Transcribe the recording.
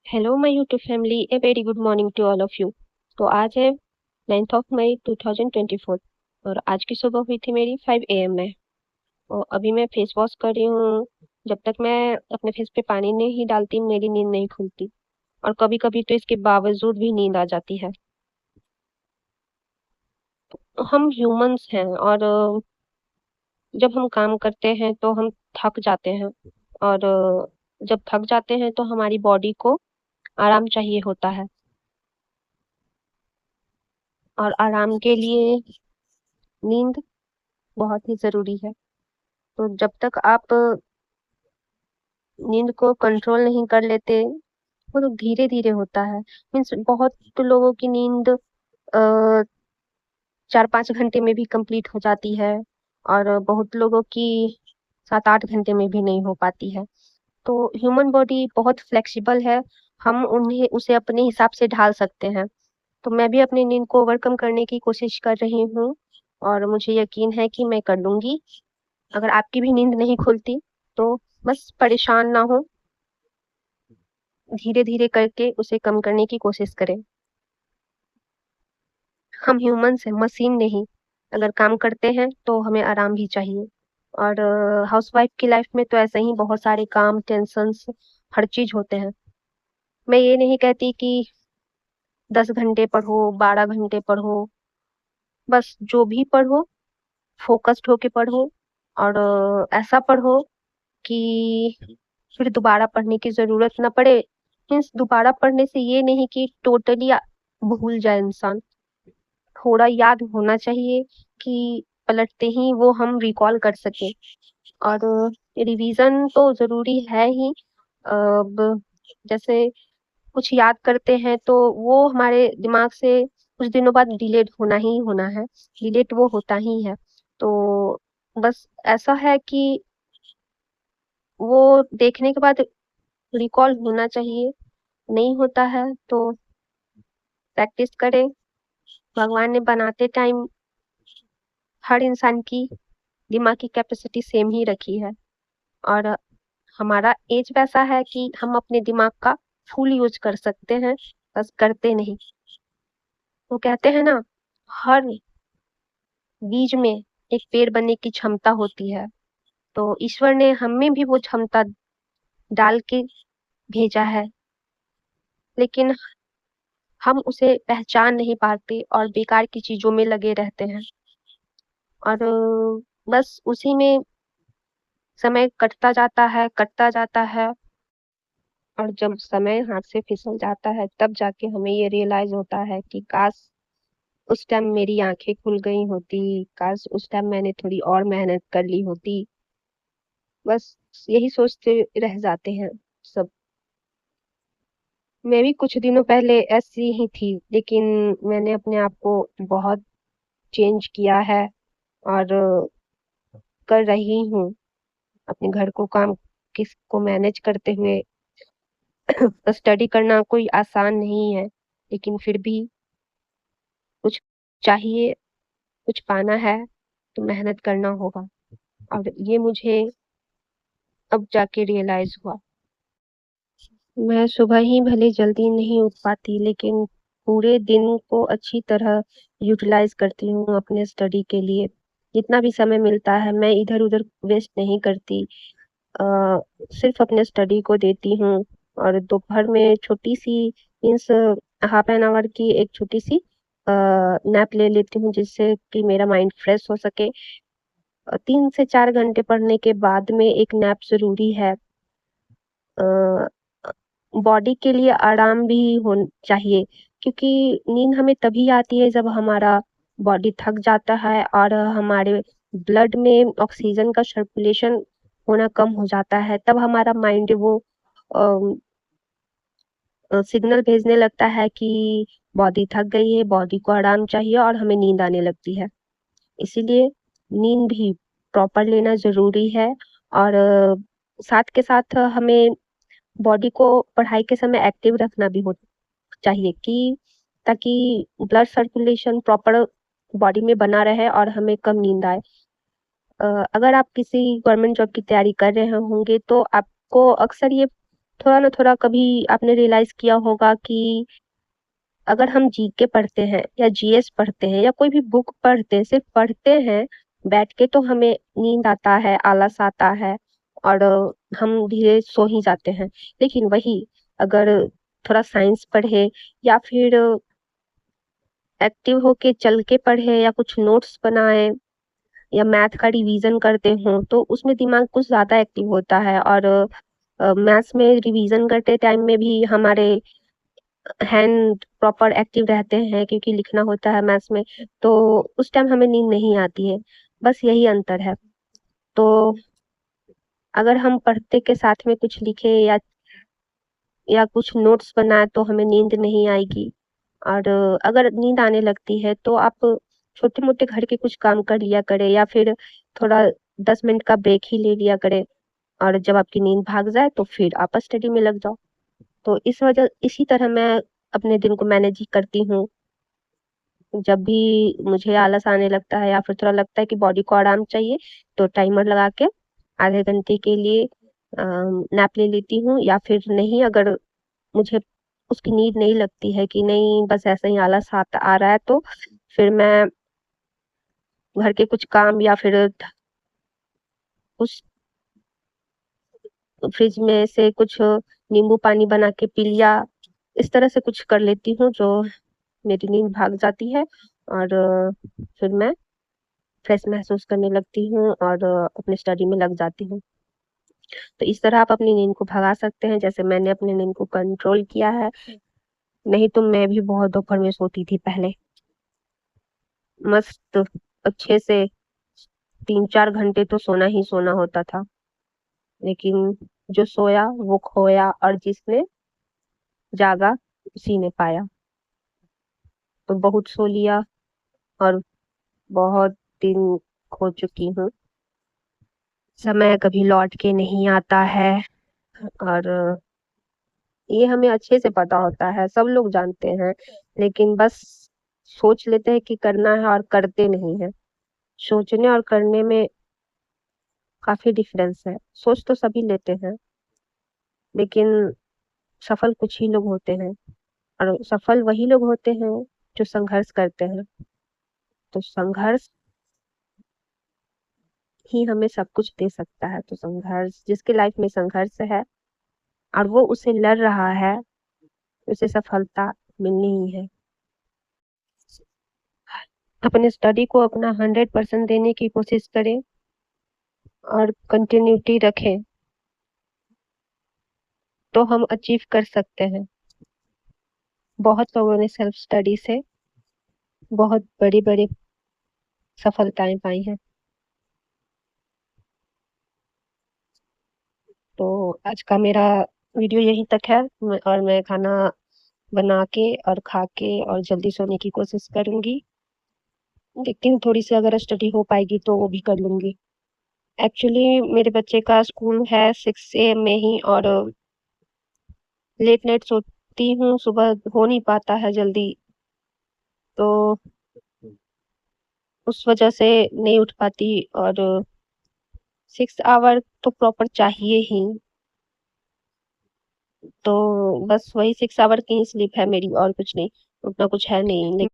Hello my YouTube family, a very good morning to all of you. तो आज है 9th of May 2024 और आज की सुबह हुई थी मेरी 5 AM में। और अभी मैं फेस वॉश कर रही हूँ। जब तक मैं अपने फेस पे पानी नहीं डालती मेरी नींद नहीं खुलती। और कभी कभी तो इसके बावजूद भी नींद आ जाती है। हम ह्यूमंस हैं और जब हम काम करते हैं तो हम थक जाते हैं। और जब थक जाते हैं तो हमारी बॉडी को आराम चाहिए होता है। और आराम के लिए नींद बहुत ही ज़रूरी है। तो जब तक आप नींद को कंट्रोल नहीं कर लेते, वो तो धीरे-धीरे होता है। मीन्स बहुत लोगों की नींद 4-5 घंटे में भी कंप्लीट हो जाती है और बहुत लोगों की 7-8 घंटे में भी नहीं हो पाती है। तो ह्यूमन बॉडी बहुत फ्लेक्सिबल है, हम उन्हें उसे अपने हिसाब से ढाल सकते हैं। तो मैं भी अपनी नींद को ओवरकम करने की कोशिश कर रही हूँ और मुझे यकीन है कि मैं कर लूँगी। अगर आपकी भी नींद नहीं खुलती तो बस परेशान ना हो, धीरे धीरे करके उसे कम करने की कोशिश करें। हम ह्यूमंस हैं, मशीन नहीं। अगर काम करते हैं तो हमें आराम भी चाहिए। और हाउसवाइफ की लाइफ में तो ऐसे ही बहुत सारे काम, टेंशन्स, हर चीज होते हैं। मैं ये नहीं कहती कि 10 घंटे पढ़ो, 12 घंटे पढ़ो। बस जो भी पढ़ो फोकस्ड होके पढ़ो। और ऐसा पढ़ो कि फिर दोबारा पढ़ने की ज़रूरत ना पड़े। मीन्स दोबारा पढ़ने से ये नहीं कि टोटली भूल जाए इंसान। थोड़ा याद होना चाहिए कि पलटते ही वो हम रिकॉल कर सकें। और रिवीजन तो ज़रूरी है ही। अब जैसे कुछ याद करते हैं तो वो हमारे दिमाग से कुछ दिनों बाद डिलीट होना ही होना है। डिलीट वो होता ही है। तो बस ऐसा है कि वो देखने के बाद रिकॉल होना चाहिए। नहीं होता है तो प्रैक्टिस करें। भगवान ने बनाते टाइम हर इंसान की दिमाग की कैपेसिटी सेम ही रखी है। और हमारा एज वैसा है कि हम अपने दिमाग का फुल यूज कर सकते हैं, बस करते नहीं। वो कहते हैं ना, हर बीज में एक पेड़ बनने की क्षमता होती है। तो ईश्वर ने हमें भी वो क्षमता डाल के भेजा है, लेकिन हम उसे पहचान नहीं पाते और बेकार की चीजों में लगे रहते हैं। और बस उसी में समय कटता जाता है। और जब समय हाथ से फिसल जाता है तब जाके हमें ये रियलाइज होता है कि काश उस टाइम मेरी आंखें खुल गई होती, काश उस टाइम मैंने थोड़ी और मेहनत कर ली होती। बस यही सोचते रह जाते हैं सब। मैं भी कुछ दिनों पहले ऐसी ही थी, लेकिन मैंने अपने आप को बहुत चेंज किया है। और कर रही हूँ अपने घर को काम किस को मैनेज करते हुए। स्टडी करना कोई आसान नहीं है, लेकिन फिर भी कुछ चाहिए, कुछ पाना है तो मेहनत करना होगा। और ये मुझे अब जाके रियलाइज हुआ। मैं सुबह ही भले जल्दी नहीं उठ पाती, लेकिन पूरे दिन को अच्छी तरह यूटिलाइज करती हूँ अपने स्टडी के लिए। जितना भी समय मिलता है मैं इधर उधर वेस्ट नहीं करती। अ, सिर्फ अपने स्टडी को देती हूँ। और दोपहर में छोटी सी, मीन्स हाफ एन आवर की एक छोटी सी नैप ले लेती हूँ, जिससे कि मेरा माइंड फ्रेश हो सके। 3 से 4 घंटे पढ़ने के बाद में एक नैप जरूरी है। बॉडी के लिए आराम भी हो चाहिए, क्योंकि नींद हमें तभी आती है जब हमारा बॉडी थक जाता है और हमारे ब्लड में ऑक्सीजन का सर्कुलेशन होना कम हो जाता है। तब हमारा माइंड वो सिग्नल भेजने लगता है कि बॉडी थक गई है, बॉडी को आराम चाहिए और हमें नींद आने लगती है। इसीलिए नींद भी प्रॉपर लेना ज़रूरी है। और साथ के साथ हमें बॉडी को पढ़ाई के समय एक्टिव रखना भी हो चाहिए, कि ताकि ब्लड सर्कुलेशन प्रॉपर बॉडी में बना रहे और हमें कम नींद आए। अगर आप किसी गवर्नमेंट जॉब की तैयारी कर रहे होंगे तो आपको अक्सर ये थोड़ा ना थोड़ा कभी आपने रियलाइज़ किया होगा कि अगर हम जीके पढ़ते हैं या जीएस पढ़ते हैं या कोई भी बुक पढ़ते हैं, सिर्फ पढ़ते हैं बैठ के, तो हमें नींद आता है, आलस आता है और हम धीरे सो ही जाते हैं। लेकिन वही अगर थोड़ा साइंस पढ़े या फिर एक्टिव होके चल के पढ़े या कुछ नोट्स बनाए या मैथ का रिवीजन करते हों, तो उसमें दिमाग कुछ ज़्यादा एक्टिव होता है और मैथ्स में रिवीजन करते टाइम में भी हमारे हैंड प्रॉपर एक्टिव रहते हैं क्योंकि लिखना होता है मैथ्स में, तो उस टाइम हमें नींद नहीं आती है। बस यही अंतर है। तो अगर हम पढ़ते के साथ में कुछ लिखे या कुछ नोट्स बनाए तो हमें नींद नहीं आएगी। और अगर नींद आने लगती है तो आप छोटे-मोटे घर के कुछ काम कर लिया करें या फिर थोड़ा 10 मिनट का ब्रेक ही ले लिया करें और जब आपकी नींद भाग जाए तो फिर आप स्टडी में लग जाओ। तो इसी तरह मैं अपने दिन को मैनेज करती हूँ। जब भी मुझे आलस आने लगता है या फिर थोड़ा लगता है कि बॉडी को आराम चाहिए, तो टाइमर लगा के आधे घंटे के लिए नैप ले लेती हूँ या फिर नहीं, अगर मुझे उसकी नींद नहीं लगती है कि नहीं बस ऐसे ही आलस आता आ रहा है, तो फिर मैं घर के कुछ काम या फिर उस फ्रिज में से कुछ नींबू पानी बना के पी लिया, इस तरह से कुछ कर लेती हूँ जो मेरी नींद भाग जाती है और फिर मैं फ्रेश महसूस करने लगती हूँ और अपनी स्टडी में लग जाती हूँ। तो इस तरह आप अपनी नींद को भगा सकते हैं जैसे मैंने अपनी नींद को कंट्रोल किया है। नहीं तो मैं भी बहुत दोपहर में सोती थी पहले। मस्त अच्छे से 3-4 घंटे तो सोना ही सोना होता था। लेकिन जो सोया वो खोया और जिसने जागा उसी ने पाया। तो बहुत सो लिया और बहुत दिन खो चुकी हूँ। समय कभी लौट के नहीं आता है और ये हमें अच्छे से पता होता है, सब लोग जानते हैं, लेकिन बस सोच लेते हैं कि करना है और करते नहीं हैं। सोचने और करने में काफी डिफरेंस है। सोच तो सभी लेते हैं, लेकिन सफल कुछ ही लोग होते हैं और सफल वही लोग होते हैं जो संघर्ष करते हैं। तो संघर्ष ही हमें सब कुछ दे सकता है। तो संघर्ष जिसके लाइफ में संघर्ष है और वो उसे लड़ रहा है, उसे सफलता मिलनी ही है। अपने स्टडी को अपना 100% देने की कोशिश करें और कंटिन्यूटी रखें, तो हम अचीव कर सकते हैं। बहुत लोगों ने सेल्फ स्टडी से बहुत बड़ी-बड़ी सफलताएं पाई हैं। तो आज का मेरा वीडियो यहीं तक है। और मैं खाना बना के और खा के और जल्दी सोने की कोशिश करूंगी। देखती हूँ थोड़ी सी अगर स्टडी हो पाएगी तो वो भी कर लूंगी। एक्चुअली मेरे बच्चे का स्कूल है 6 AM में ही और लेट नाइट सोती हूँ, सुबह हो नहीं पाता है जल्दी, तो उस वजह से नहीं उठ पाती। और 6 आवर तो प्रॉपर चाहिए ही। तो बस वही 6 आवर की ही स्लीप है मेरी, और कुछ नहीं, उतना कुछ है नहीं।